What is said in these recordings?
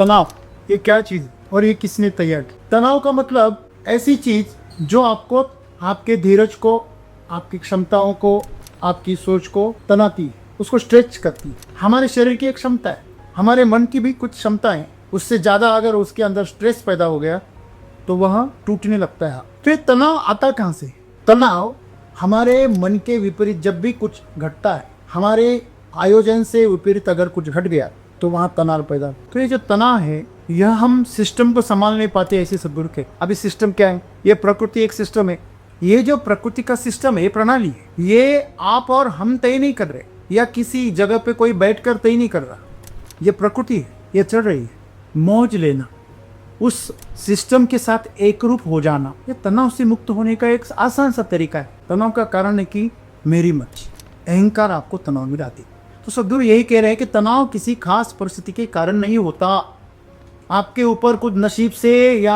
तनाव ये क्या चीज़ और ये किसने तैयार की? तनाव का मतलब ऐसी चीज़ जो आपको आपके धीरज को, आपकी क्षमताओं को, आपकी सोच को तनाती है, उसको स्ट्रेच करती है। हमारे शरीर की एक क्षमता है, हमारे मन की भी कुछ क्षमता है, उससे ज़्यादा अगर उसके अंदर स्ट्रेस पैदा हो गया तो वह टूटने लगता है। फिर तनाव आता कहाँ से? तनाव हमारे मन के विपरीत जब भी कुछ घटता है, हमारे आयोजन से विपरीत अगर कुछ घट गया तो वहाँ तनाव पैदा। तो ये जो तनाव है यह हम सिस्टम को संभाल नहीं पाते ऐसे सदगुरु के। अभी सिस्टम क्या है? ये प्रकृति एक सिस्टम है। ये जो प्रकृति का सिस्टम है, ये प्रणाली है, ये आप और हम तय नहीं कर रहे या किसी जगह पे कोई बैठकर तय नहीं कर रहा। ये प्रकृति है, ये चल रही है। मौज लेना, उस सिस्टम के साथ एक रूप हो जाना, ये तनाव से मुक्त होने का एक आसान सा तरीका है। तनाव का कारण है कि मेरी मर्जी, अहंकार आपको तनाव में लाती। तो सदगुरु यही कह रहे हैं कि तनाव किसी खास परिस्थिति के कारण नहीं होता। आपके ऊपर कुछ नसीब से या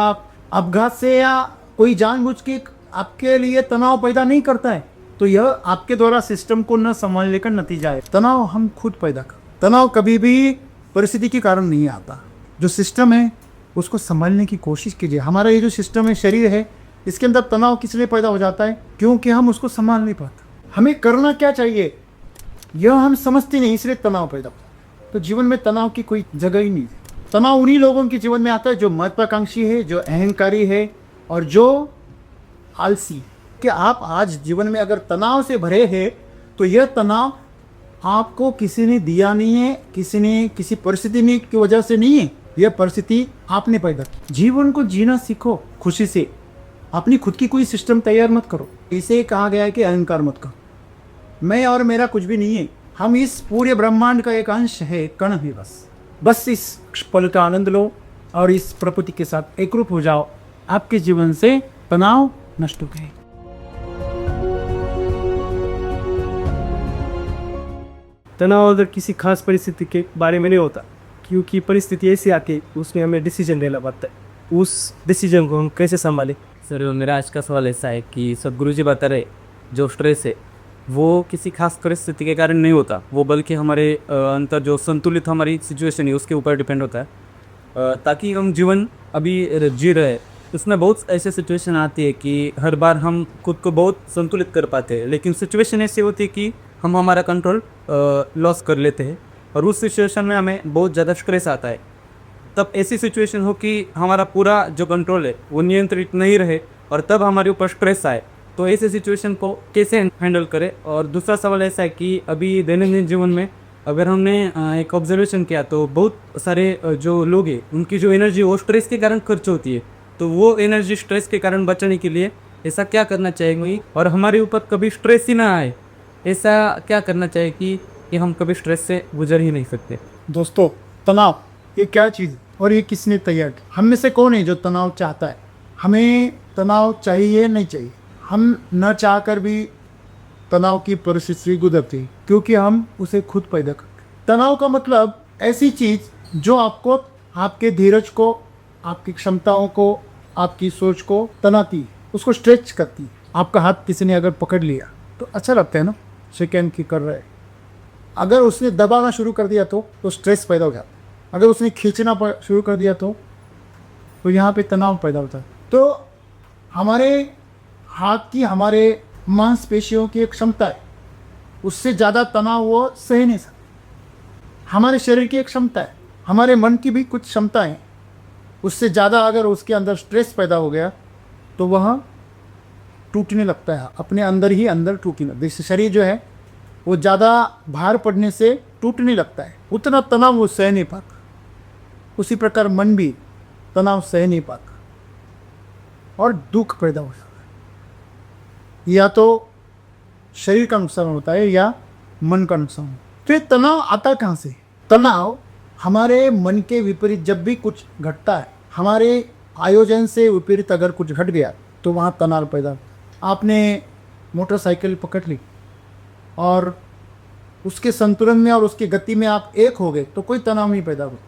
अपघात से या कोई जानबूझ के आपके लिए तनाव पैदा नहीं करता है, तो यह आपके द्वारा सिस्टम को न संभालने का नतीजा है। तनाव हम खुद पैदा कर, तनाव कभी भी परिस्थिति के कारण नहीं आता। जो सिस्टम है उसको संभालने की कोशिश कीजिए। हमारा ये जो सिस्टम है, शरीर है, इसके अंदर तनाव किस लिए पैदा हो जाता है? क्योंकि हम उसको संभाल नहीं पाते। हमें करना क्या चाहिए यह हम समझते नहीं, इसलिए तनाव पैदा होता है। तो जीवन में तनाव की कोई जगह ही नहीं है। तनाव उन्हीं लोगों के जीवन में आता है जो महत्वाकांक्षी है, जो अहंकारी है और जो आलसी। कि आप आज जीवन में अगर तनाव से भरे हैं तो यह तनाव आपको किसी ने दिया नहीं है, किसी परिस्थिति ने की वजह से नहीं है। यह परिस्थिति आपने पैदा की। जीवन को जीना सीखो खुशी से। अपनी खुद की कोई सिस्टम तैयार मत करो। इसे कहा गया है कि अहंकार मत करो। मैं और मेरा कुछ भी नहीं है। हम इस पूरे ब्रह्मांड का एक अंश है, कण है। बस इस पल का आनंद लो और इस प्रकृति के साथ एकरूप हो जाओ। आपके जीवन से तनाव नष्ट हो गए। तनाव अगर किसी खास परिस्थिति के बारे में नहीं होता, क्योंकि परिस्थिति ऐसी आती है उसमें हमें डिसीजन लेना पड़ता है। उस डिसीजन को हम कैसे संभालें? सर, मेरा आज का सवाल ऐसा है कि सदगुरु जी बता रहे जो स्ट्रेस है वो किसी खास परिस्थिति के कारण नहीं होता, वो बल्कि हमारे अंतर जो संतुलित हमारी सिचुएशन है उसके ऊपर डिपेंड होता है। ताकि हम जीवन अभी जी रहे, उसमें बहुत ऐसे सिचुएशन आती है कि हर बार हम खुद को बहुत संतुलित कर पाते हैं, लेकिन सिचुएशन ऐसी होती है कि हम हमारा कंट्रोल लॉस कर लेते हैं और उस सिचुएशन में हमें बहुत ज़्यादा स्ट्रेस आता है। तब ऐसी सिचुएशन हो कि हमारा पूरा जो कंट्रोल है वो नियंत्रित नहीं रहे और तब हमारे ऊपर स्ट्रेस आए, तो ऐसे सिचुएशन को कैसे हैंडल करें? और दूसरा सवाल ऐसा है कि अभी दैनंदिन जीवन में अगर हमने एक ऑब्जर्वेशन किया तो बहुत सारे जो लोग हैं उनकी जो एनर्जी वो स्ट्रेस के कारण खर्च होती है। तो वो एनर्जी स्ट्रेस के कारण बचाने के लिए ऐसा क्या करना चाहिए और हमारे ऊपर कभी स्ट्रेस ही ना आए, ऐसा क्या करना चाहिए कि हम कभी स्ट्रेस से गुजर ही नहीं सकते? दोस्तों, तनाव ये क्या चीज़ और ये किसने तैयार की? हम में से कौन है जो तनाव चाहता है? हमें तनाव चाहिए नहीं चाहिए? हम न चाहकर भी तनाव की परिस्थिति गुजरती है क्योंकि हम उसे खुद पैदा करते। तनाव का मतलब ऐसी चीज़ जो आपको आपके धीरज को, आपकी क्षमताओं को, आपकी सोच को तनाती है, उसको स्ट्रेच करती है। आपका हाथ किसी ने अगर पकड़ लिया तो अच्छा लगता है ना, सेकेंड की कर रहा है। अगर उसने दबाना शुरू कर दिया तो स्ट्रेस पैदा हो जाता है। अगर उसने खींचना शुरू कर दिया तो यहाँ पे तनाव पैदा होता है। तो हमारे हाथ की, हमारे मांसपेशियों की एक क्षमता है, उससे ज़्यादा तनाव वो सह नहीं सकता। हमारे शरीर की एक क्षमता है, हमारे मन की भी कुछ क्षमता है, उससे ज़्यादा अगर उसके अंदर स्ट्रेस पैदा हो गया तो वह टूटने लगता है, अपने अंदर ही अंदर टूटने लगता है। जैसे शरीर जो है वो ज़्यादा भार पड़ने से टूटने लगता है, उतना तनाव वो सह नहीं पाता। उसी प्रकार मन भी तनाव सह नहीं पाता और दुख पैदा हो जाता है। या तो शरीर का नुकसान होता है या मन का नुकसान। तो ये तनाव आता कहाँ से? तनाव हमारे मन के विपरीत जब भी कुछ घटता है, हमारे आयोजन से विपरीत अगर कुछ घट गया तो वहाँ तनाव पैदा। आपने मोटरसाइकिल पकड़ ली और उसके संतुलन में और उसकी गति में आप एक हो गए तो कोई तनाव नहीं पैदा हो।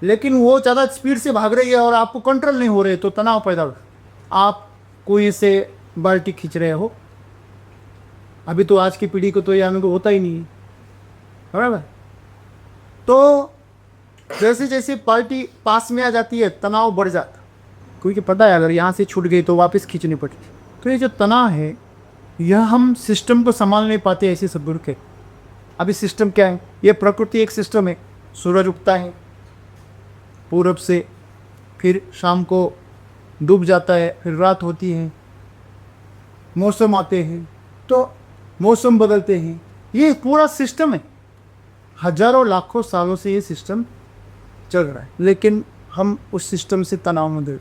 लेकिन वो ज़्यादा स्पीड से भाग रही है और आपको कंट्रोल नहीं हो रहे तो तनाव पैदा हो। आप कोई से बाल्टी खींच रहे हो, अभी तो आज की पीढ़ी को तो ये हमें को होता ही नहीं है, बराबर। तो जैसे जैसे पार्टी पास में आ जाती है तनाव बढ़ जाता, क्योंकि पता है अगर यहाँ से छूट गई तो वापस खींचनी पड़ती। तो ये जो तनाव है यह हम सिस्टम को संभाल नहीं पाते ऐसे सब के। अभी सिस्टम क्या है? ये प्रकृति एक सिस्टम है। सूरज उगता है पूरब से, फिर शाम को डूब जाता है, फिर रात होती है, मौसम आते हैं तो मौसम बदलते हैं। ये पूरा सिस्टम है। हजारों लाखों सालों से ये सिस्टम चल रहा है, लेकिन हम उस सिस्टम से तनाव में दे।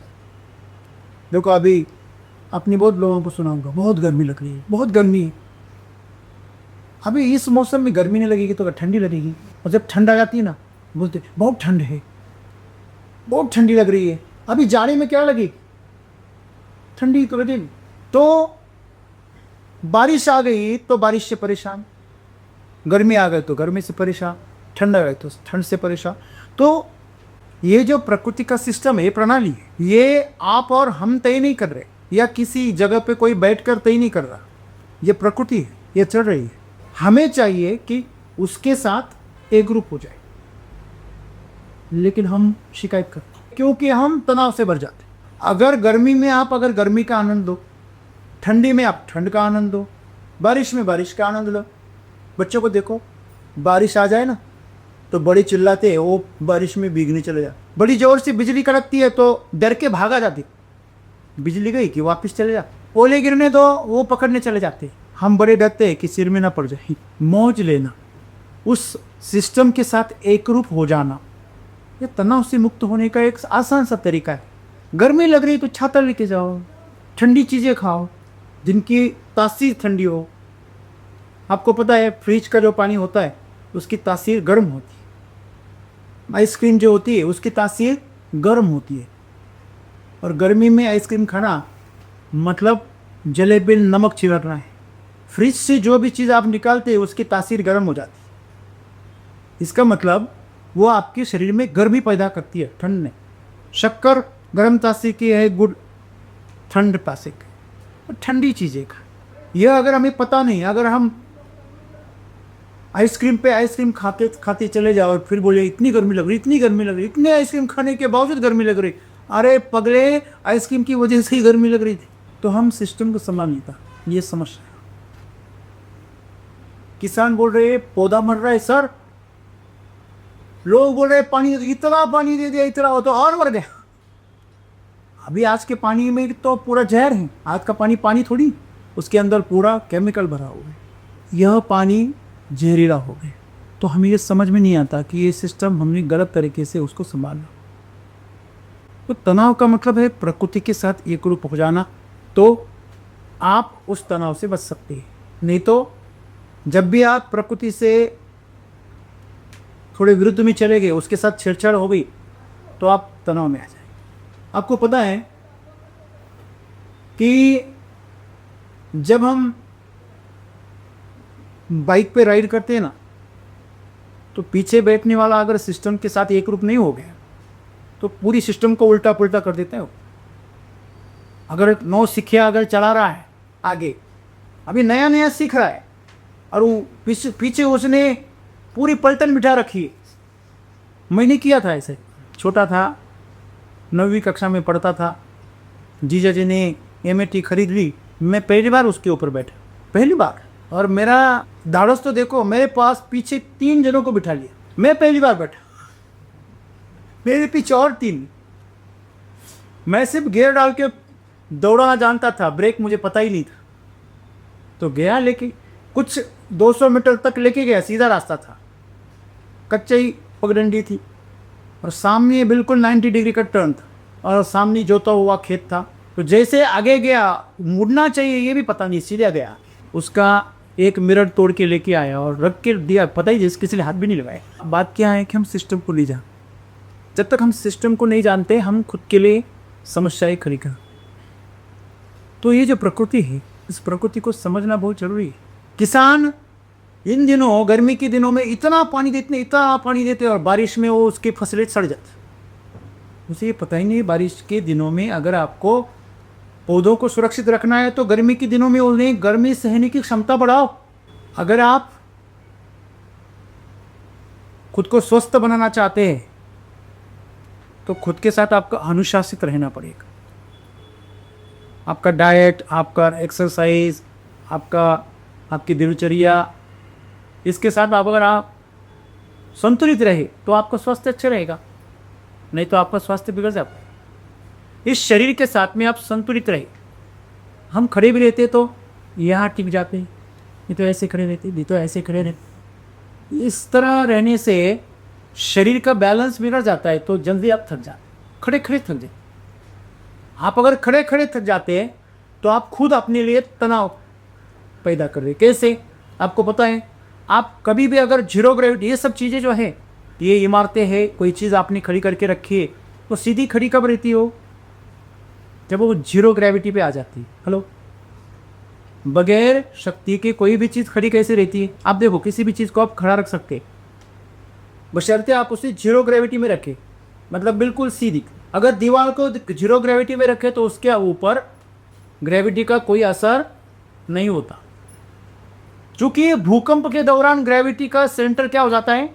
देखो अभी अपनी बहुत लोगों को सुनाऊंगा, बहुत गर्मी लग रही है, बहुत गर्मी है। अभी इस मौसम में गर्मी नहीं लगेगी तो ठंडी लगेगी, और जब ठंड आ जाती है ना बोलते बहुत ठंड है, बहुत ठंडी लग रही है। अभी जाड़े में क्या लगेगी? ठंडी तो लगेगी। तो बारिश आ गई तो बारिश से परेशान, गर्मी आ गई तो गर्मी से परेशान, ठंड आ गई तो ठंड से परेशान। तो ये जो प्रकृति का सिस्टम है, ये प्रणाली है, ये आप और हम तय नहीं कर रहे, या किसी जगह पे कोई बैठकर तय नहीं कर रहा। ये प्रकृति है, ये चल रही है। हमें चाहिए कि उसके साथ एक ग्रुप हो जाए, लेकिन हम शिकायत करते हैं क्योंकि हम तनाव से भर जाते हैं। अगर गर्मी में आप अगर गर्मी का आनंद दो, ठंडी में आप ठंड का आनंद दो, बारिश में बारिश का आनंद लो। बच्चों को देखो, बारिश आ जाए ना तो बड़े चिल्लाते हैं, वो बारिश में भीगने चले जाते। बड़ी जोर से बिजली कड़कती है तो डर के भागा जाती, बिजली गई कि वापस चले जा। ओले गिरने दो, वो पकड़ने चले जाते। हम बड़े डरते हैं कि सिर में ना पड़ जाए। मौज लेना, उस सिस्टम के साथ एकरूप हो जाना, ये तनाव से मुक्त होने का एक आसान सा तरीका है। गर्मी लग रही तो छाता लेके जाओ, ठंडी चीज़ें खाओ जिनकी तासीर ठंडी हो। आपको पता है फ्रिज का जो पानी होता है उसकी तासीर गर्म होती है, आइसक्रीम जो होती है उसकी तासीर गर्म होती है। और गर्मी में आइसक्रीम खाना मतलब जलेबी नमक छिड़कना है। फ्रिज से जो भी चीज़ आप निकालते हैं उसकी तासीर गर्म हो जाती है। इसका मतलब वो आपके शरीर में गर्मी पैदा करती है, ठंड नहीं। शक्कर गर्म तासीर की है, गुड़ ठंड तासीर की। ठंडी चीज़ें का यह अगर हमें पता नहीं, अगर हम आइसक्रीम पे आइसक्रीम खाते खाते चले जाओ और फिर बोले इतनी गर्मी लग रही, इतनी गर्मी लग रही, इतने आइसक्रीम खाने के बावजूद गर्मी लग रही, अरे पगले आइसक्रीम की वजह से ही गर्मी लग रही थी। तो हम सिस्टम को संभाल नहीं था, ये समस्या है। किसान बोल रहे पौधा मर रहा है सर, लोग बोल रहे पानी इतना पानी दे दिया, इतना हो तो और मर गया। अभी आज के पानी में तो पूरा जहर है। आज का पानी पानी थोड़ी, उसके अंदर पूरा केमिकल भरा हुआ है। यह पानी जहरीला हो गया। तो हमें ये समझ में नहीं आता कि ये सिस्टम हमने गलत तरीके से उसको संभाला। तो तनाव का मतलब है प्रकृति के साथ एक रूप हो जाना, तो आप उस तनाव से बच सकते हैं। नहीं तो जब भी आप प्रकृति से थोड़े विरुद्ध में चले गए, उसके साथ छेड़छाड़ हो गई, तो आप तनाव में आ जाए। आपको पता है कि जब हम बाइक पे राइड करते हैं ना, तो पीछे बैठने वाला अगर सिस्टम के साथ एक रूप नहीं हो गया तो पूरी सिस्टम को उल्टा पुल्टा कर देते हो। अगर नौ सिखिया अगर चला रहा है आगे, अभी नया नया सीख रहा है, और वो पीछे उसने पूरी पलटन बिठा रखी है। मैंने किया था ऐसे, छोटा था, 9वीं कक्षा में पढ़ता था। जीजा जी ने एमएटी खरीद ली, मैं पहली बार उसके ऊपर बैठा, पहली बार। और मेरा धाड़स तो देखो, मेरे पास पीछे 3 जनों को बिठा लिया, मैं पहली बार बैठा, मेरे पीछे और 3। मैं सिर्फ गियर डाल के दौड़ना जानता था, ब्रेक मुझे पता ही नहीं था। तो गया, लेके कुछ 200 मीटर तक लेके गया, सीधा रास्ता था, कच्ची पगडंडी थी, और सामने बिल्कुल 90 डिग्री का टर्न था, और सामने जोता हुआ खेत था। तो जैसे आगे गया, मुड़ना चाहिए ये भी पता नहीं, सीधा गया। उसका एक मिरर तोड़ के लेके आया और रख के दिया, पता ही जिस किसी ने हाथ भी नहीं लगाया। बात क्या है कि हम सिस्टम को नहीं जानते। जब तक हम सिस्टम को नहीं जानते, हम खुद के लिए समस्याएं खड़ी कर। तो ये जो प्रकृति है, इस प्रकृति को समझना बहुत जरूरी है। किसान इन दिनों, गर्मी के दिनों में इतना पानी देते और बारिश में वो उसकी फसलें सड़ जाती। उसे ये पता ही नहीं, बारिश के दिनों में अगर आपको पौधों को सुरक्षित रखना है तो गर्मी के दिनों में उन्हें गर्मी सहने की क्षमता बढ़ाओ। अगर आप खुद को स्वस्थ बनाना चाहते हैं तो खुद के साथ आपको अनुशासित रहना पड़ेगा। आपका डाइट, आपका एक्सरसाइज, आपकी दिनचर्या, इसके साथ अगर आप संतुलित रहे तो आपका स्वास्थ्य अच्छा रहेगा, नहीं तो आपका स्वास्थ्य बिगड़ जाता है। इस शरीर के साथ में आप संतुलित रहे। हम खड़े भी रहते तो यहाँ टिक जाते, नहीं तो ऐसे खड़े रहते, नहीं तो ऐसे खड़े रहते। इस तरह रहने से शरीर का बैलेंस बिगड़ जाता है, तो जल्दी आप थक जाते, खड़े खड़े थक जाते। आप अगर खड़े खड़े थक जाते हैं तो आप खुद अपने लिए तनाव पैदा कर रहे। कैसे? आपको पता है, आप कभी भी अगर जीरो ग्रेविटी, ये सब चीज़ें जो है, ये इमारतें हैं, कोई चीज़ आपने खड़ी करके रखी है तो सीधी खड़ी कब रहती हो? जब वो जीरो ग्रेविटी पे आ जाती है। हेलो, बगैर शक्ति के कोई भी चीज़ खड़ी कैसे रहती है? आप देखो, किसी भी चीज़ को आप खड़ा रख सकते, बशर्ते आप उसे जीरो ग्रेविटी में रखें, मतलब बिल्कुल सीधी। अगर दीवार को जीरो ग्रेविटी में रखें तो उसके ऊपर ग्रेविटी का कोई असर नहीं होता, क्योंकि भूकंप के दौरान ग्रेविटी का सेंटर क्या हो जाता है,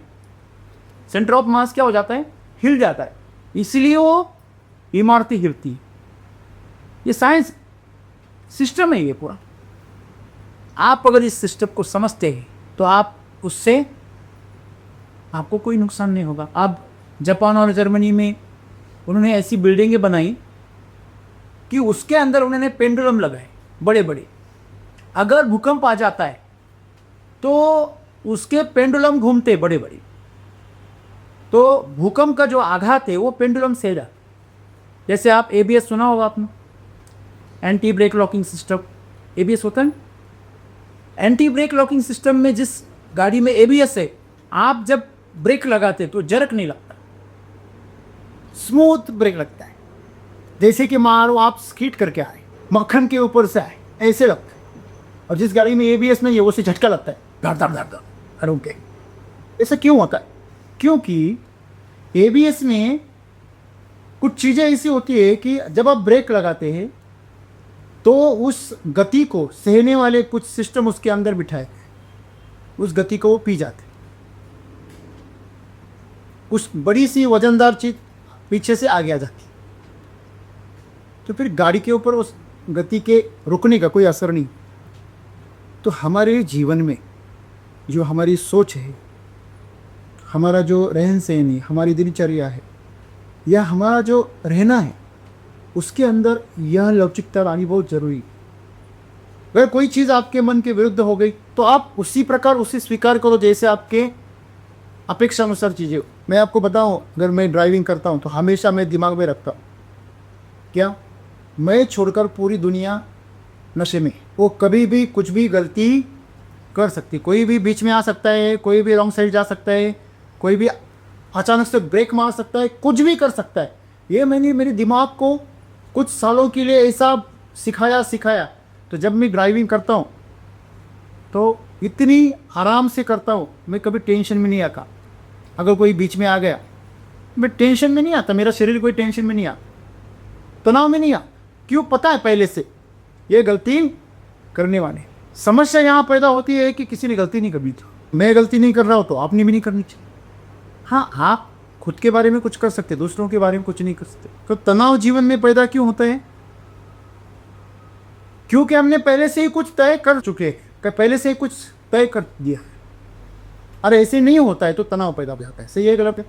सेंटर ऑफ मास क्या हो जाता है, हिल जाता है, इसलिए वो इमारतें हिलती है। ये साइंस सिस्टम है ये पूरा। आप अगर इस सिस्टम को समझते हैं तो आप उससे आपको कोई नुकसान नहीं होगा। अब जापान और जर्मनी में उन्होंने ऐसी बिल्डिंगें बनाई कि उसके अंदर उन्होंने पेंडुलम लगाए बड़े बड़े। अगर भूकंप आ जाता है तो उसके पेंडुलम घूमते बड़े बड़े, तो भूकंप का जो आघात है वो पेंडुलम से जाता। जैसे आप ABS सुना होगा आपने, anti brake locking system, ABS होता है। एंटी ब्रेक लॉकिंग सिस्टम में जिस गाड़ी में ABS है, आप जब ब्रेक लगाते तो जरक नहीं लगता, स्मूथ ब्रेक लगता है, जैसे कि मारो आप स्कीट करके आए, मक्खन के ऊपर से आए, ऐसे लगता है। और जिस गाड़ी में ABS नहीं है, वो से झटका लगता है, धड़ धड़ धड़ धड़। अरे ओके, ऐसा क्यों होता है? क्योंकि ABS में कुछ चीज़ें ऐसी होती है कि जब आप ब्रेक लगाते हैं तो उस गति को सहने वाले कुछ सिस्टम उसके अंदर बिठाए, उस गति को वो पी जाते। कुछ बड़ी सी वजनदार चीज पीछे से आगे आ जाती, तो फिर गाड़ी के ऊपर उस गति के रुकने का कोई असर नहीं। तो हमारे जीवन में जो हमारी सोच है, हमारा जो रहन सहन है, हमारी दिनचर्या है, या हमारा जो रहना है, उसके अंदर यह लवचिकता लानी बहुत ज़रूरी है। अगर कोई चीज़ आपके मन के विरुद्ध हो गई तो आप उसी प्रकार उसे स्वीकार करो जैसे आपके अपेक्षा अनुसार चीज़ें हो। मैं आपको बताऊं, अगर मैं ड्राइविंग करता हूं तो हमेशा मैं दिमाग में रखता हूं, क्या मैं छोड़कर पूरी दुनिया नशे में, वो कभी भी कुछ भी गलती कर सकती, कोई भी बीच में आ सकता है, कोई भी रॉन्ग साइड जा सकता है, कोई भी अचानक से ब्रेक मार सकता है, कुछ भी कर सकता है। ये मैंने मेरे दिमाग को कुछ सालों के लिए ऐसा सिखाया। तो जब मैं ड्राइविंग करता हूँ तो इतनी आराम से करता हूँ, मैं कभी टेंशन में नहीं आता। अगर कोई बीच में आ गया, मैं टेंशन में नहीं आता, मेरा शरीर कोई टेंशन में नहीं आता, तनाव में नहीं आता। क्यों? पता है पहले से ये गलती करने वाले। समस्या यहाँ पैदा होती है कि किसी ने गलती नहीं करनी थी। मैं गलती नहीं कर रहा हूँ तो आपने भी नहीं करनी चाहिए। हाँ, आप खुद के बारे में कुछ कर सकते, दूसरों के बारे में कुछ नहीं कर सकते। तो तनाव जीवन में पैदा क्यों होता है? क्योंकि हमने पहले से ही कुछ तय कर चुके, पहले से ही कुछ तय कर दिया। अरे ऐसे नहीं होता है तो तनाव पैदा हो जाता है। सही है गलत है?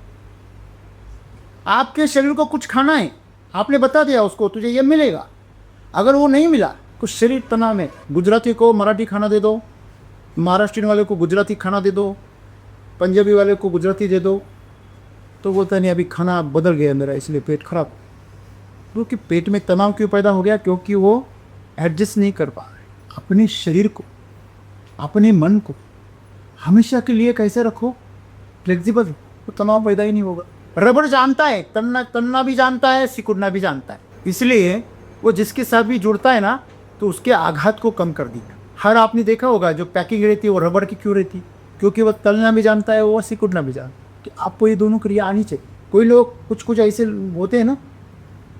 आपके शरीर को कुछ खाना है, आपने बता दिया उसको तुझे ये मिलेगा, अगर वो नहीं मिला कुछ शरीर तनाव में। गुजराती को मराठी खाना दे दो, महाराष्ट्रियन वाले को गुजराती खाना दे दो, पंजाबी वाले को गुजराती दे दो, तो बोलता नहीं अभी खाना बदल गया अंदर इसलिए पेट खराब। क्योंकि पेट में तनाव क्यों पैदा हो गया? क्योंकि वो एडजस्ट नहीं कर पा रहे। अपने शरीर को, अपने मन को हमेशा के लिए कैसे रखो? फ्लेक्सिबल, तो तनाव पैदा ही नहीं होगा। रबड़ जानता है, तन्ना भी जानता है, सिकुड़ना भी जानता है, इसलिए वो जिसके साथ भी जुड़ता है ना तो उसके आघात को कम कर दिया। हर आपने देखा होगा जो पैकिंग रहती है वो रबड़ की क्यों रहती? क्योंकि वो तलना भी जानता है, वो सिकुड़ना भी जानता है। कि आपको ये दोनों क्रिया आनी चाहिए। कोई लोग कुछ ऐसे होते हैं ना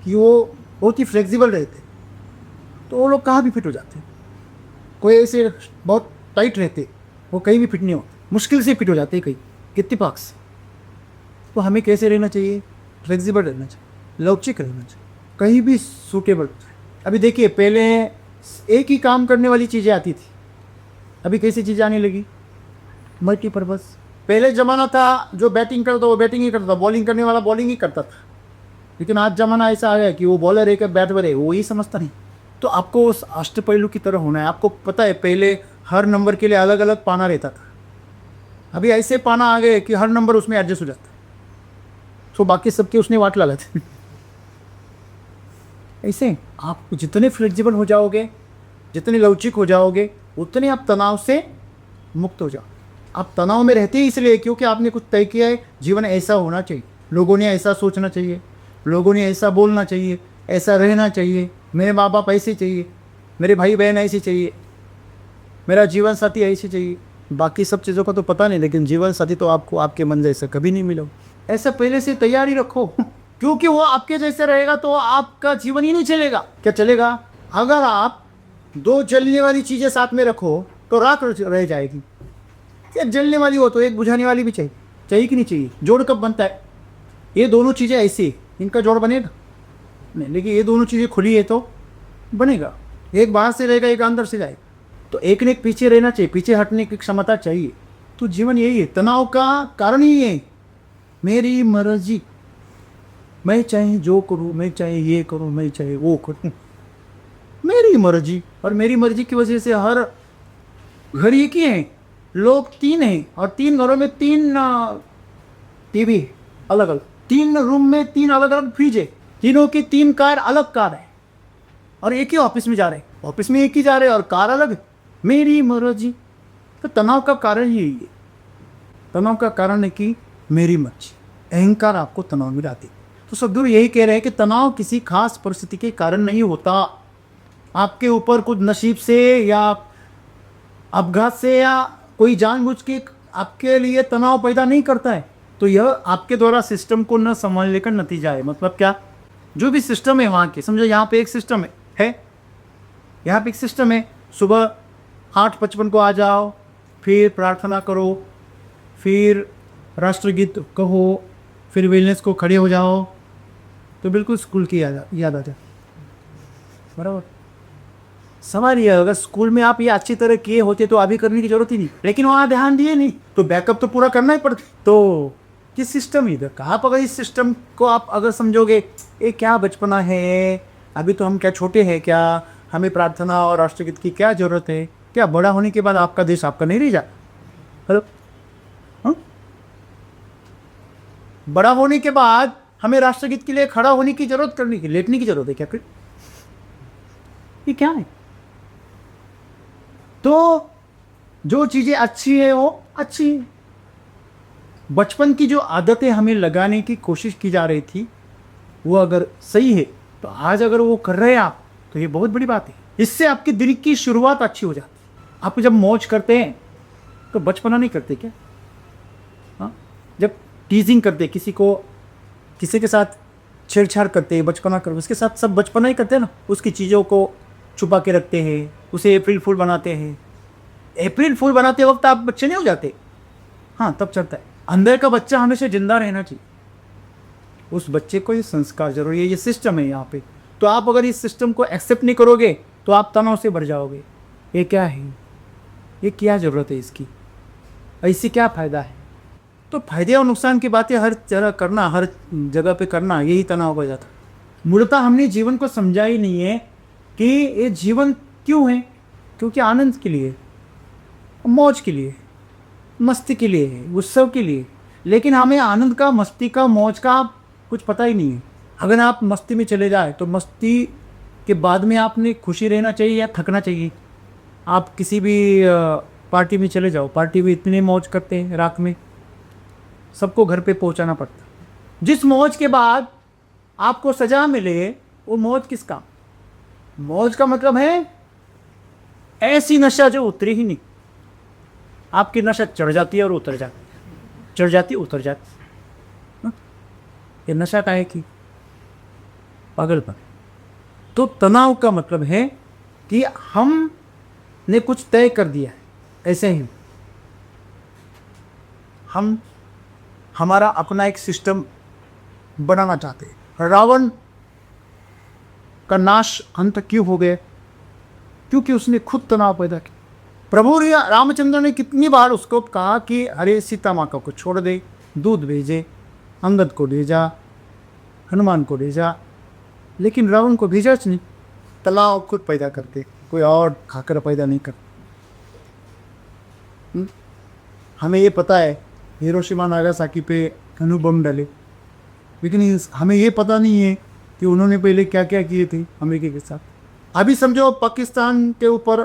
कि वो बहुत ही फ्लेक्सिबल रहते हैं, तो वो लोग कहाँ भी फिट हो जाते हैं। कोई ऐसे बहुत टाइट रहते, वो कहीं भी फिट नहीं होते, मुश्किल से फिट हो जाते हैं कहीं, कितने पाक्स। तो हमें कैसे रहना चाहिए? फ्लेक्सिबल रहना चाहिए, लवचिक रहना चाहिए, कहीं भी सूटेबल। अभी देखिए, पहले एक ही काम करने वाली चीज़ें आती थी, अभी कैसी चीज़ें आने लगी, मल्टीपर्पज़। पहले ज़माना था जो बैटिंग करता वो बैटिंग ही करता था, बॉलिंग करने वाला बॉलिंग ही करता था। लेकिन आज ज़माना ऐसा आ गया कि वो बॉलर है कि बैटर है वो ही समझता नहीं। तो आपको उस अष्टपहलू की तरह होना है। आपको पता है पहले हर नंबर के लिए अलग अलग पाना रहता था, अभी ऐसे पाना आ गए कि हर नंबर उसमें एडजस्ट हो जाता है, तो बाकी सबके उसने वाट ला लेते। ऐसे आप जितने फ्लेक्सिबल हो जाओगे, जितने लवचिक हो जाओगे, उतने आप तनाव से मुक्त हो जाओ। आप तनाव में रहते ही इसलिए क्योंकि आपने कुछ तय किया है, जीवन ऐसा होना चाहिए, लोगों ने ऐसा सोचना चाहिए, लोगों ने ऐसा बोलना चाहिए, ऐसा रहना चाहिए, मेरे माँ बाप ऐसे चाहिए, मेरे भाई बहन ऐसे चाहिए, मेरा जीवन साथी ऐसे चाहिए। बाकी सब चीज़ों का तो पता नहीं, लेकिन जीवन साथी तो आपको आपके मन जैसा कभी नहीं मिला। ऐसा पहले से तैयारी रखो, क्योंकि वो आपके जैसे रहेगा तो आपका जीवन ही नहीं चलेगा। क्या चलेगा? अगर आप दो जलने वाली चीज़ें साथ में रखो तो राख रह जाएगी। क्या जलने वाली हो तो एक बुझाने वाली भी चाहिए, चाहिए कि नहीं चाहिए? जोड़ कब बनता है? ये दोनों चीज़ें ऐसी, इनका जोड़ बनेगा नहीं, लेकिन ये दोनों चीज़ें खुली है तो बनेगा। एक बाहर से रहेगा, एक अंदर से जाएगा, तो एक ने एक पीछे रहना चाहिए, पीछे हटने की क्षमता चाहिए। तो जीवन यही है, तनाव का कारण ही है मेरी मर्जी, मैं चाहे जो करूँ, मैं चाहे ये करूँ, मैं चाहे वो करूँ, मेरी मर्जी। और मेरी मर्जी की वजह से हर घर एक ही है, लोग तीन हैं, और तीन घरों में तीन टीवी अलग अलग, तीन रूम में तीन अलग अलग फ्रिज है, तीनों की तीन कार अलग कार है, और एक ही ऑफिस में जा रहे हैं, ऑफिस में एक ही जा रहे हैं और कार अलग है। मेरी मर्जी। तो तनाव का कारण यही है, तनाव का कारण है कि मेरी मर्जी, अहंकार आपको तनाव में लाती। तो सदगुरु यही कह रहे हैं कि तनाव किसी खास परिस्थिति के कारण नहीं होता, आपके ऊपर कुछ नसीब से या अपघात से या कोई जानबूझ के आपके लिए तनाव पैदा नहीं करता है। तो यह आपके द्वारा सिस्टम को न संभालने का नतीजा है। मतलब क्या? जो भी सिस्टम है वहाँ के, समझो यहाँ पे एक सिस्टम है, यहाँ पे एक सिस्टम है, सुबह 8:55 को आ जाओ, फिर प्रार्थना करो, फिर राष्ट्रगीत कहो, फिर वेलनेस को खड़े हो जाओ, तो बिल्कुल स्कूल की याद आ जाए। बराबर सवाल ये, अगर स्कूल में आप ये अच्छी तरह किए होते तो अभी करने की जरूरत ही नहीं, लेकिन वहाँ ध्यान दिए नहीं, तो बैकअप तो पूरा करना ही पड़ता। तो ये सिस्टम इधर का, आप अगर इस सिस्टम को आप अगर समझोगे ये क्या बचपना है, अभी तो हम क्या छोटे हैं, क्या हमें प्रार्थना और राष्ट्रगीत की क्या ज़रूरत है, क्या बड़ा होने के बाद आपका देश आपका नहीं रह जाए? हेलो, बड़ा होने के बाद हमें राष्ट्रगीत के लिए खड़ा होने की जरूरत, करने की, लेटने की जरूरत है क्या? ये क्या है? तो जो चीज़ें अच्छी है वो अच्छी है। बचपन की जो आदतें हमें लगाने की कोशिश की जा रही थी वो अगर सही है तो आज अगर वो कर रहे हैं आप, तो ये बहुत बड़ी बात है। इससे आपके दिन की शुरुआत अच्छी हो जाती है। आप जब मौज करते हैं तो बचपना नहीं करते क्या? हाँ, जब टीजिंग करते, किसी के साथ छेड़छाड़ करते हैं, बचपना करते, उसके साथ सब बचपना ही करते हैं ना, उसकी चीज़ों को छुपा के रखते हैं, उसे अप्रैल फूल बनाते हैं। अप्रैल फूल बनाते वक्त आप बच्चे नहीं हो जाते? हाँ, तब चलता है। अंदर का बच्चा हमेशा जिंदा रहना चाहिए, उस बच्चे को ये संस्कार जरूरी है, ये सिस्टम है यहाँ पे। तो आप अगर इस सिस्टम को एक्सेप्ट नहीं करोगे तो आप तनाव से भर जाओगे। ये क्या है, ये क्या ज़रूरत है इसकी, ऐसी क्या फ़ायदा है? तो फायदे और नुकसान की बातें हर तरह करना, हर जगह पे करना, यही तनाव हो जाता। मूलतः हमने जीवन को समझा ही नहीं है कि ये जीवन क्यों है। क्योंकि आनंद के लिए, मौज के लिए, मस्ती के लिए है, उत्सव के लिए। लेकिन हमें आनंद का, मस्ती का, मौज का कुछ पता ही नहीं है। अगर आप मस्ती में चले जाए तो मस्ती के बाद में आपने खुशी रहना चाहिए या थकना चाहिए? आप किसी भी पार्टी में चले जाओ, पार्टी में इतने मौज करते हैं, रात में सबको घर पे पहुंचाना पड़ता। जिस मौज के बाद आपको सजा मिले वो मौज किस काम? मौज का मतलब है ऐसी नशा जो उतरी ही नहीं। आपकी नशा चढ़ जाती है और उतर जाती है, चढ़ जाती उतर जाती। ये नशा का है कि पागलपन। तो तनाव का मतलब है कि हमने कुछ तय कर दिया है, ऐसे ही हमारा अपना एक सिस्टम बनाना चाहते हैं। रावण का नाश अंत क्यों हो गया? क्योंकि उसने खुद तनाव पैदा किया। प्रभु रामचंद्र ने कितनी बार उसको कहा कि अरे सीता माता को छोड़ दे, दूध भेजे, अंगद को भेजा, हनुमान को भेजा, लेकिन रावण को भेजा नहीं। तनाव खुद पैदा करते, कोई और खाकर पैदा नहीं करते। हमें ये पता है हिरोशिमा नागासाकी पे अणु बम डले, लेकिन हमें ये पता नहीं है कि उन्होंने पहले क्या क्या किए थे अमेरिका के साथ। अभी समझो पाकिस्तान के ऊपर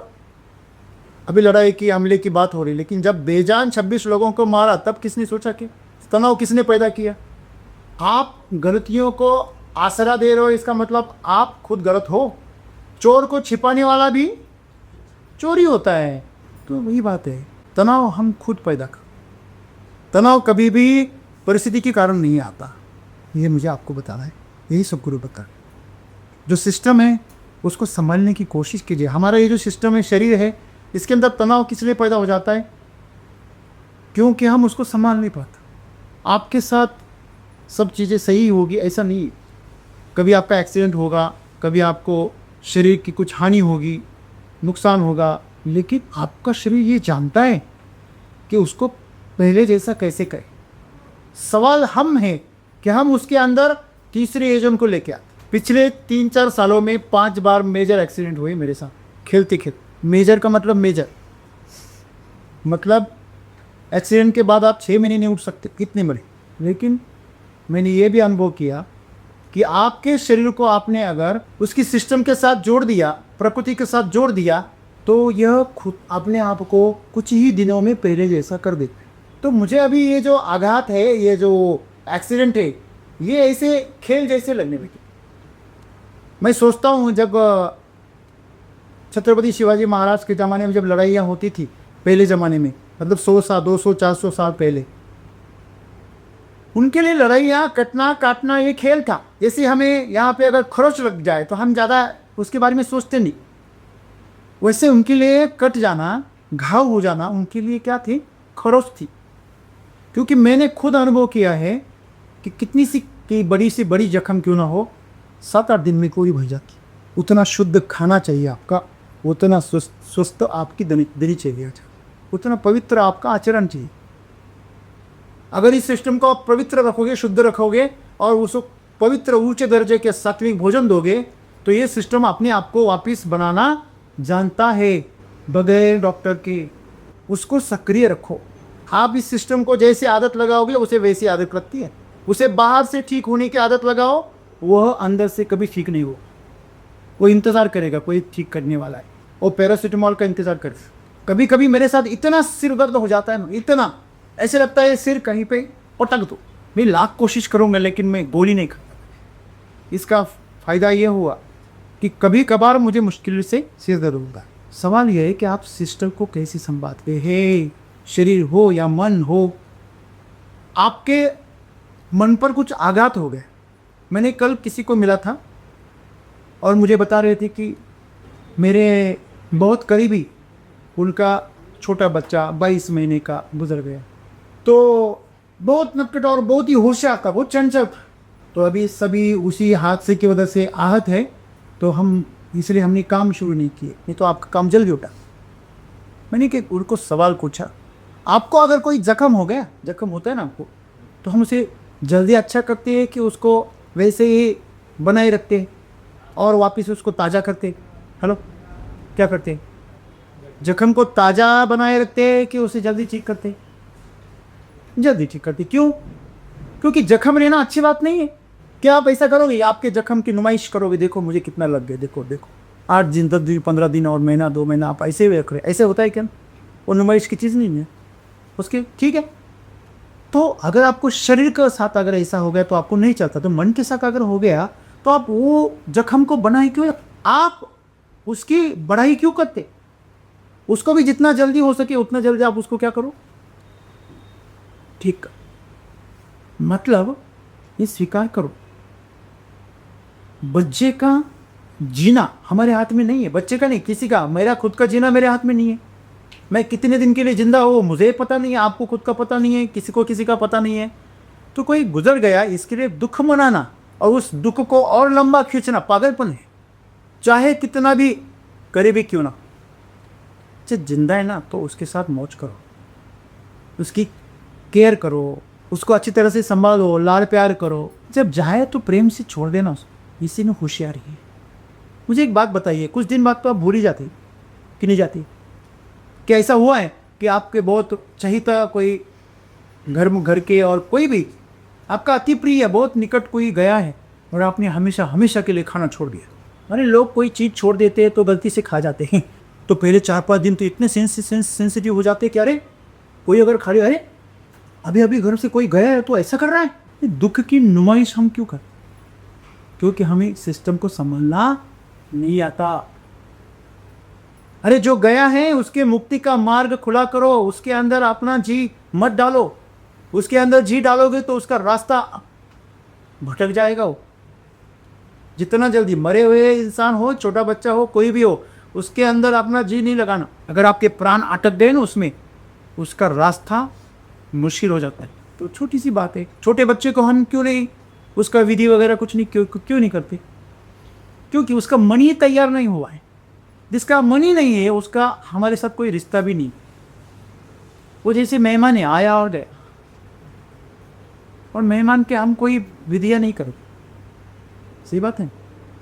अभी लड़ाई की हमले की बात हो रही, लेकिन जब बेजान 26 लोगों को मारा तब किसने सोचा कि तनाव किसने पैदा किया? आप गलतियों को आसरा दे रहे हो, इसका मतलब आप खुद गलत हो। चोर को छिपाने वाला भी चोरी होता है। तो वही बात है, तनाव हम खुद पैदा कर। तनाव कभी भी परिस्थिति के कारण नहीं आता, ये मुझे आपको बताना है, यही सब गुरु बता। जो सिस्टम है उसको संभालने की कोशिश कीजिए। हमारा ये जो सिस्टम है, शरीर है, इसके अंदर तनाव किस लिए पैदा हो जाता है? क्योंकि हम उसको संभाल नहीं पाते। आपके साथ सब चीज़ें सही होगी ऐसा नहीं है। कभी आपका एक्सीडेंट होगा, कभी आपको शरीर की कुछ हानि होगी, नुकसान होगा, लेकिन आपका शरीर ये जानता है कि उसको पहले जैसा कैसे करें। सवाल हम हैं कि हम उसके अंदर तीसरे एजम को लेके आते। पिछले 3-4 सालों में 5 बार मेजर एक्सीडेंट हुए मेरे साथ, खेलते खेलते। मेजर का मतलब मेजर, मतलब एक्सीडेंट के बाद आप 6 महीने नहीं उठ सकते, कितने मरे। लेकिन मैंने ये भी अनुभव किया कि आपके शरीर को आपने अगर उसकी सिस्टम के साथ जोड़ दिया, प्रकृति के साथ जोड़ दिया, तो यह खुद अपने आप को कुछ ही दिनों में पहले जैसा कर देता है। तो मुझे अभी ये जो आघात है, ये जो एक्सीडेंट है, ये ऐसे खेल जैसे लगने लगे। मैं सोचता हूँ जब छत्रपति शिवाजी महाराज के ज़माने में जब लड़ाइयाँ होती थी, पहले ज़माने में, मतलब 100 साल 200 400 साल पहले, उनके लिए लड़ाइयाँ कटना काटना ये खेल था। जैसे हमें यहाँ पे अगर खरोच लग जाए तो हम ज़्यादा उसके बारे में सोचते नहीं, वैसे उनके लिए कट जाना, घाव हो जाना, उनके लिए क्या थी? खरोच थी। क्योंकि मैंने खुद अनुभव किया है कि कितनी सी की बड़ी से बड़ी जख्म क्यों ना हो, 7-8 दिन में कोई भर जाती। उतना शुद्ध खाना चाहिए आपका, उतना स्वस्थ आपकी दिनचर्या चाहिए, उतना पवित्र आपका आचरण चाहिए। अगर इस सिस्टम को आप पवित्र रखोगे, शुद्ध रखोगे और उसको पवित्र ऊंचे दर्जे के सात्विक भोजन दोगे, तो ये सिस्टम अपने आप को वापस बनाना जानता है बगैर डॉक्टर के। उसको सक्रिय रखो। आप इस सिस्टम को जैसे आदत लगाओगे उसे वैसी आदत लगती है। उसे बाहर से ठीक होने की आदत लगाओ, वह अंदर से कभी ठीक नहीं हो। वो इंतज़ार करेगा कोई ठीक करने वाला है, वो पैरासीटामॉल का इंतज़ार करे। कभी कभी मेरे साथ इतना सिर दर्द हो जाता है ना, इतना ऐसे लगता है सिर कहीं पे पटक दो। मैं लाख कोशिश करूँगा लेकिन मैं गोली नहीं खाता। इसका फ़ायदा ये हुआ कि कभी कभार मुझे मुश्किल से सिर दर्द होगा। सवाल यह है कि आप सिस्टम को कैसे संभालते हैं? शरीर हो या मन हो। आपके मन पर कुछ आघात हो गए। मैंने कल किसी को मिला था और मुझे बता रहे थे कि मेरे बहुत करीबी, उनका छोटा बच्चा 22 महीने का गुजर गया। तो बहुत नटखट और बहुत ही होशियार था, बहुत चंचल। तो अभी सभी उसी हादसे की वजह से आहत है, तो हम इसलिए हमने काम शुरू नहीं किए, नहीं तो आपका काम जल्दी उठा। मैंने कि उनको सवाल पूछा, आपको अगर कोई जख्म हो गया, जख्म होता है ना आपको, तो हम उसे जल्दी अच्छा करते हैं कि उसको वैसे ही बनाए रखते हैं और वापस उसको ताज़ा करते हैं? हेलो, क्या करते हैं? जख्म को ताज़ा बनाए रखते हैं कि उसे जल्दी ठीक करते हैं? जल्दी ठीक करते। क्यों? क्योंकि जख्म रहना अच्छी बात नहीं है। क्या आप ऐसा करोगे? आपके जख्म की नुमाइश करोगे, देखो मुझे कितना लग गया, देखो देखो 8 दिन 10 दिन 15 दिन और महीना 2 महीना आप ऐसे ही रख रहे। ऐसे होता है क्या? वो नुमाइश की चीज़ नहीं है उसके, ठीक है। तो अगर आपको शरीर के साथ अगर ऐसा हो गया तो आपको नहीं चलता, तो मन के साथ अगर हो गया तो आप वो जख्म को बनाए क्यों? आप उसकी बढ़ाई क्यों करते? उसको भी जितना जल्दी हो सके उतना जल्दी आप उसको क्या करो? ठीक। मतलब ये स्वीकार करो, बच्चे का जीना हमारे हाथ में नहीं है। बच्चे का नहीं, किसी का। मेरा खुद का जीना मेरे हाथ में नहीं है। मैं कितने दिन के लिए जिंदा हूँ मुझे पता नहीं है, आपको खुद का पता नहीं है, किसी को किसी का पता नहीं है। तो कोई गुजर गया इसके लिए दुख मनाना और उस दुख को और लंबा खींचना पागलपन है। चाहे कितना भी करीबी क्यों ना, जब जिंदा है ना तो उसके साथ मौज करो, उसकी केयर करो, उसको अच्छी तरह से संभालो, लाड़ प्यार करो। जब जाए तो प्रेम से छोड़ देना उसको, इसी में होशियारी है। मुझे एक बात बताइए, कुछ दिन बाद तो आप भूल ही जाते कि नहीं जाती? क्या ऐसा हुआ है कि आपके बहुत चहीता कोई घर के और कोई भी आपका अति प्रिय बहुत निकट कोई गया है और आपने हमेशा हमेशा के लिए खाना छोड़ दिया? अरे लोग कोई चीज़ छोड़ देते हैं तो गलती से खा जाते हैं, तो पहले 4-5 दिन तो इतने सेंसिटिव हो जाते हैं कि अरे कोई अगर खा लिया, अरे अभी अभी घर से कोई गया है तो ऐसा कर रहा है। ये दुख की नुमाइश हम क्यों करते? क्योंकि हमें सिस्टम को संभालना नहीं आता। अरे जो गया है उसके मुक्ति का मार्ग खुला करो, उसके अंदर अपना जी मत डालो। उसके अंदर जी डालोगे तो उसका रास्ता भटक जाएगा। वो जितना जल्दी मरे हुए इंसान हो, छोटा बच्चा हो, कोई भी हो, उसके अंदर अपना जी नहीं लगाना। अगर आपके प्राण अटक गए ना उसमें, उसका रास्ता मुश्किल हो जाता है। तो छोटी सी बात है, छोटे बच्चे को हम क्यों नहीं उसका विधि वगैरह कुछ नहीं क्यों नहीं करते? क्योंकि उसका मन ही तैयार नहीं हुआ है। जिसका मन ही नहीं है उसका हमारे साथ कोई रिश्ता भी नहीं। वो जैसे मेहमान है, आया और गया, और मेहमान के हम कोई विधियाँ नहीं करते। सही बात है।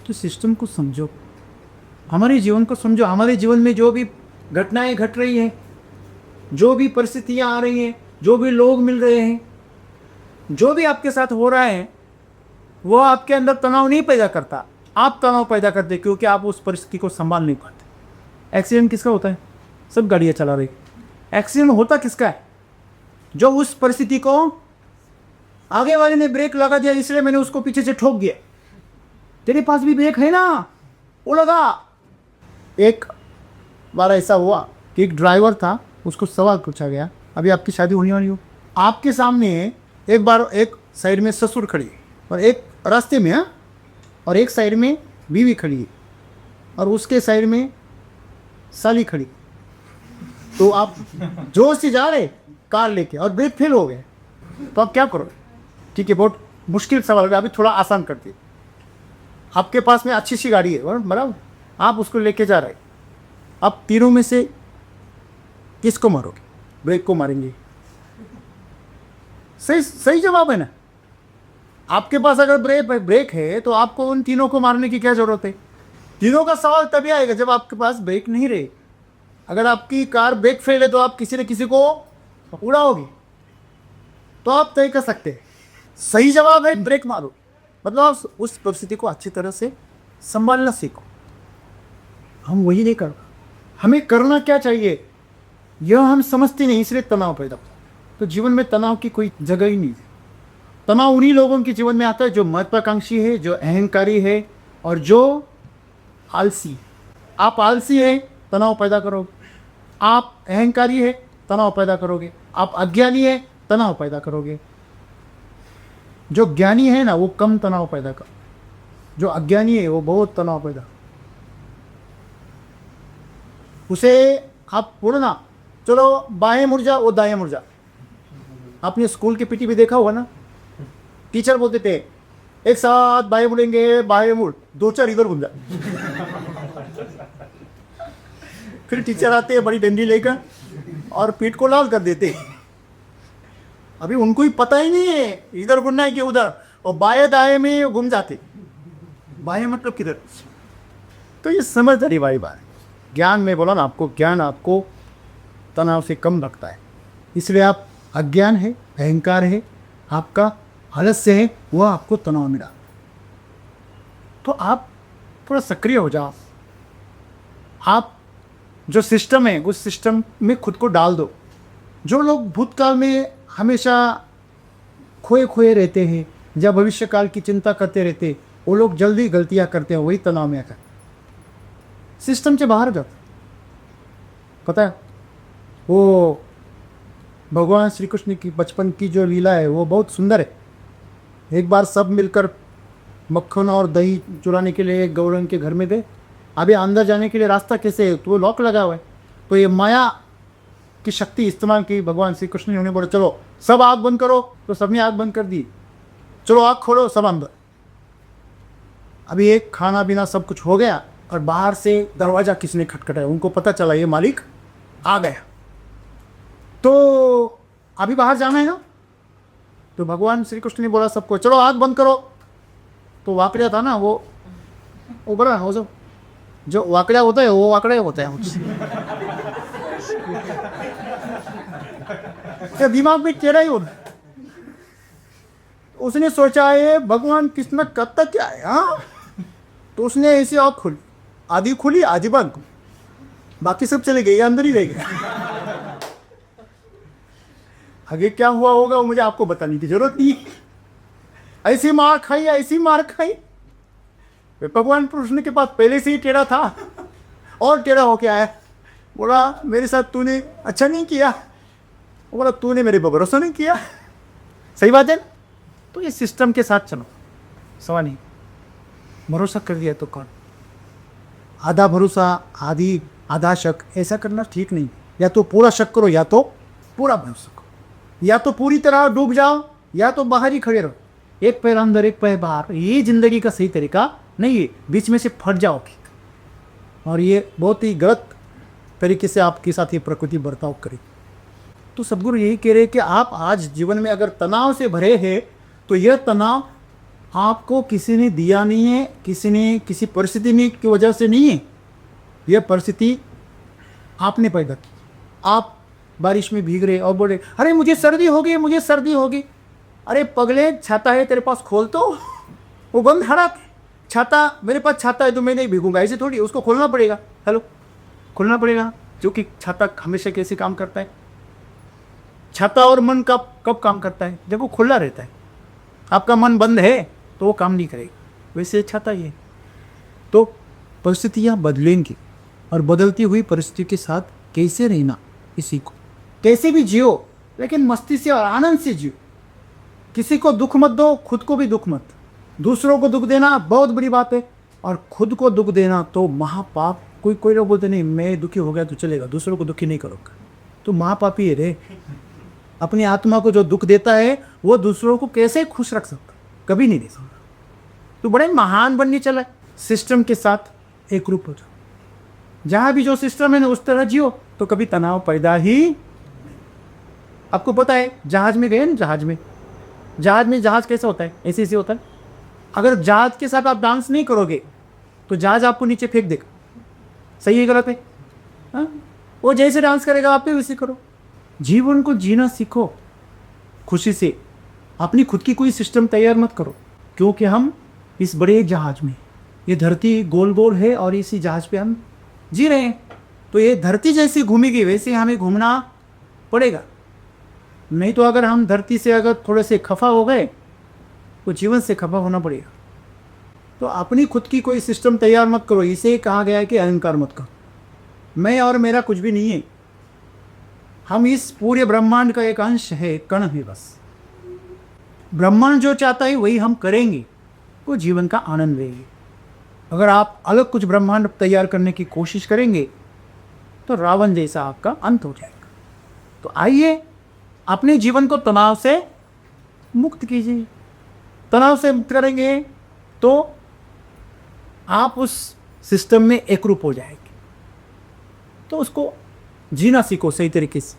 तो सिस्टम को समझो, हमारे जीवन को समझो। हमारे जीवन में जो भी घटनाएं घट रही हैं, जो भी परिस्थितियां आ रही हैं, जो भी लोग मिल रहे हैं, जो भी आपके साथ हो रहा है, वो आपके अंदर तनाव नहीं पैदा करता, आप तनाव पैदा करते, क्योंकि आप उस परिस्थिति को संभाल नहीं पाते। एक्सीडेंट किसका होता है? सब गाड़ियाँ चला रही। एक्सीडेंट होता किसका है? जो उस परिस्थिति को आगे वाले ने ब्रेक लगा दिया इसलिए मैंने उसको पीछे से ठोक दिया। तेरे पास भी ब्रेक है ना, वो लगा। एक बार ऐसा हुआ कि एक ड्राइवर था, उसको सवाल पूछा गया, अभी आपकी शादी होने वाली हो, आपके सामने एक बार एक साइड में ससुर खड़ी और एक रास्ते में, और एक साइड में बीवी खड़ी और उसके साइड में साली खड़ी। तो आप जोर से जा रहे कार लेके और ब्रेक फेल हो गए, तो आप क्या करो? ठीक है, बहुत मुश्किल सवाल है, अभी थोड़ा आसान करते। आपके पास में अच्छी सी गाड़ी है बराबर, आप उसको लेके जा रहे, अब तीनों में से किसको मारोगे? ब्रेक को मारेंगे। सही सही जवाब है ना। आपके पास अगर ब्रेक है तो आपको उन तीनों को मारने की क्या जरूरत है? तीनों का सवाल तभी आएगा जब आपके पास ब्रेक नहीं रहे। अगर आपकी कार ब्रेक फेल है तो आप किसी न किसी को उड़ाओगे, तो आप तय कर सकते हैं। सही जवाब है ब्रेक मारो, मतलब आप उस परिस्थिति को अच्छी तरह से संभालना सीखो। हम वही नहीं कर, हमें करना क्या चाहिए यह हम समझते नहीं, इसलिए तनाव पैदा होता है। तो जीवन में तनाव की कोई जगह ही नहीं है। तनाव उन्हीं लोगों के जीवन में आता है जो महत्वाकांक्षी है, जो अहंकारी है और जो आलसी। आप आलसी हैं, तनाव पैदा करोगे। आप अहंकारी है, तनाव पैदा करोगे। आप अज्ञानी है, तनाव पैदा करोगे। जो ज्ञानी है ना वो कम तनाव पैदा कर, जो अज्ञानी है वो बहुत तनाव पैदा। उसे आप बोलना चलो बाएं मुड़ जा, वो दाएं मुड़ जा। आपने स्कूल के पीटी भी देखा होगा ना, टीचर बोलते थे एक साथ बाएं मुड़ेंगे, बाएं मुड़, 2-4 इधर घूम जा। फिर टीचर आते हैं बड़ी डंडी लेकर और पीठ को लाल कर देते। अभी उनको ही पता ही नहीं है इधर घूमना है कि उधर, और बाएं दाएं में घूम जाते। बाएं मतलब किधर? तो ये समझदारी वाली बात है। ज्ञान में बोला ना आपको, ज्ञान आपको तनाव से कम रखता है। इसलिए आप अज्ञान है, अहंकार है, आपका आलस्य है, वह आपको तनाव मिला। तो आप थोड़ा सक्रिय हो जाओ। आप जो सिस्टम है उस सिस्टम में खुद को डाल दो। जो लोग भूतकाल में हमेशा खोए खोए रहते हैं, जब भविष्य काल की चिंता करते रहते, वो लोग जल्दी गलतियां करते हैं, वही तनाव में आकर सिस्टम से बाहर जाते। पता है वो भगवान श्री कृष्ण की बचपन की जो लीला है वो बहुत सुंदर है। एक बार सब मिलकर मक्खन और दही चुराने के लिए गौरंग के घर में गए। अभी अंदर जाने के लिए रास्ता कैसे है? तो वो लॉक लगा हुआ है। तो ये माया आपकी शक्ति इस्तेमाल की भगवान श्री कृष्ण ने, उन्हें बोला चलो सब आँख बंद करो, तो सबने आँख बंद कर दी। चलो आँख खोलो, सब अंदर। अभी एक खाना पीना सब कुछ हो गया और बाहर से दरवाज़ा किसने खटखटाया, उनको पता चला ये मालिक आ गया। तो अभी बाहर जाना है ना, तो भगवान श्री कृष्ण ने बोला सबको चलो आँख बंद करो। तो वाकड़ा था ना, वो बड़ा हो जो वाकड़ा होता है वो वाकड़ा होता है उसका दिमाग में टेढ़ा ही होता है। उसने सोचा ये भगवान कृष्ण करता क्या है, हाँ। तो उसने ऐसे आँख खोली, आधी खुली आधी बंद, बाकी सब चले गए, ये अंदर ही रह गया। आगे क्या हुआ होगा वो मुझे आपको बताने की जरूरत नहीं। ऐसी मार खाई, ऐसी मार खाई। भगवान कृष्ण के पास पहले से ही टेढ़ा था और टेढ़ा होके आया। बोला मेरे साथ तूने अच्छा नहीं किया। वो बोला तूने मेरे पर भरोसा नहीं किया। सही बात है ना? तो ये सिस्टम के साथ चलो, सवाल नहीं। भरोसा कर दिया तो कौन, आधा भरोसा आधा शक, ऐसा करना ठीक नहीं। या तो पूरा शक करो या तो पूरा भरोसा करो, या तो पूरी तरह डूब जाओ या तो बाहर ही खड़े रहो। एक पैर अंदर एक पैर बाहर, ये जिंदगी का सही तरीका नहीं है। बीच में से फट जाओगे और ये बहुत ही गलत तरीके से आपके साथ ये प्रकृति बर्ताव करे। तो सदगुरु यही कह रहे कि आप आज जीवन में अगर तनाव से भरे हैं तो यह तनाव आपको किसी ने दिया नहीं है, किसी परिस्थिति में की वजह से नहीं है। यह परिस्थिति आपने पैदा की। आप बारिश में भीग रहे और बोल रहे अरे मुझे सर्दी होगी, मुझे सर्दी होगी। अरे पगले, छाता है तेरे पास, खोल तो। वो बंद खड़ा छाता, मेरे पास छाता है तो मैं नहीं भीगूंगा, ऐसे थोड़ी, उसको खोलना पड़ेगा। हेलो, खोलना पड़ेगा, जो कि छाता हमेशा कैसे काम करता है। छाता और मन कब काम करता है, जब वो खुला रहता है। आपका मन बंद है तो वो काम नहीं करेगा, वैसे छाता ही है। तो परिस्थितियाँ बदलेंगी और बदलती हुई परिस्थिति के साथ कैसे रहना, इसी को कैसे भी जियो, लेकिन मस्ती से और आनंद से जियो। किसी को दुख मत दो, खुद को भी दुख मत। दूसरों को दुख देना बहुत बड़ी बात है और खुद को दुख देना तो महापाप। कोई लोग बोलते नहीं मैं दुखी हो गया तो चलेगा, दूसरों को दुखी नहीं करोगे तो महापापी है रे। अपनी आत्मा को जो दुख देता है वो दूसरों को कैसे खुश रख सकता, कभी नहीं दे सकता। तो बड़े महान बनने चला, सिस्टम के साथ एक रूप हो जाओ। जहाँ भी जो सिस्टम है ना उस तरह जियो तो कभी तनाव पैदा ही। आपको पता है जहाज में गए ना, जहाज कैसा होता है, ऐसे होता है। अगर जहाज के साथ आप डांस नहीं करोगे तो जहाज आपको नीचे फेंक देगा। सही है गलत है? हाँ? वो जैसे डांस करेगा आप भी वैसे करो। जीवन को जीना सीखो खुशी से। अपनी खुद की कोई सिस्टम तैयार मत करो, क्योंकि हम इस बड़े जहाज में, ये धरती गोल गोल है और इसी जहाज पे हम जी रहे हैं। तो ये धरती जैसी घूमेगी वैसे हमें घूमना पड़ेगा। नहीं तो अगर हम धरती से अगर थोड़े से खफा हो गए तो जीवन से खफा होना पड़ेगा। तो अपनी खुद की कोई सिस्टम तैयार मत करो। इसे कहा गया है कि अहंकार मत करो। मैं और मेरा कुछ भी नहीं है। हम इस पूरे ब्रह्मांड का एक अंश है, कण है बस। ब्रह्मांड जो चाहता है वही हम करेंगे, वो जीवन का आनंद लेंगे। अगर आप अलग कुछ ब्रह्मांड तैयार करने की कोशिश करेंगे तो रावण जैसा आपका अंत हो जाएगा। तो आइए अपने जीवन को तनाव से मुक्त कीजिए। तनाव से मुक्त करेंगे तो आप उस सिस्टम में एकरूप हो जाएंगे। तो उसको जीना सीखो सही तरीके से।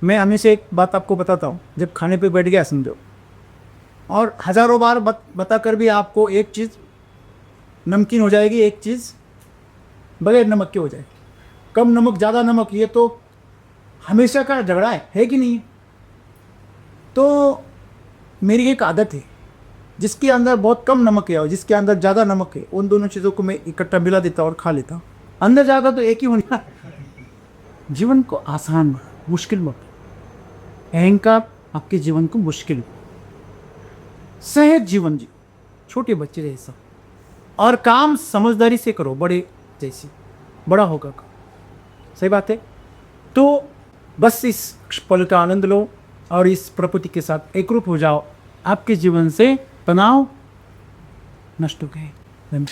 मैं हमेशा एक बात आपको बताता हूँ, जब खाने पे बैठ गया समझो, और हज़ारों बार बताकर भी आपको एक चीज़ नमकीन हो जाएगी, एक चीज़ बगैर नमक की हो जाएगी। कम नमक ज़्यादा नमक, ये तो हमेशा का झगड़ा है कि नहीं? तो मेरी एक आदत है, जिसके अंदर बहुत कम नमक है और जिसके अंदर ज़्यादा नमक है, उन दोनों चीज़ों को मैं इकट्ठा मिला देता और खा लेता। अंदर जाकर तो एक ही होने। जीवन को आसान बना, मुश्किल मत। अहंकार आपके जीवन को मुश्किल, सहज जीवन जियो, छोटे बच्चे जैसा। और काम समझदारी से करो, बड़े जैसे, बड़ा होगा काम। सही बात है। तो बस इस पल का आनंद लो और इस प्रकृति के साथ एकरूप हो जाओ। आपके जीवन से तनाव नष्ट हो गए।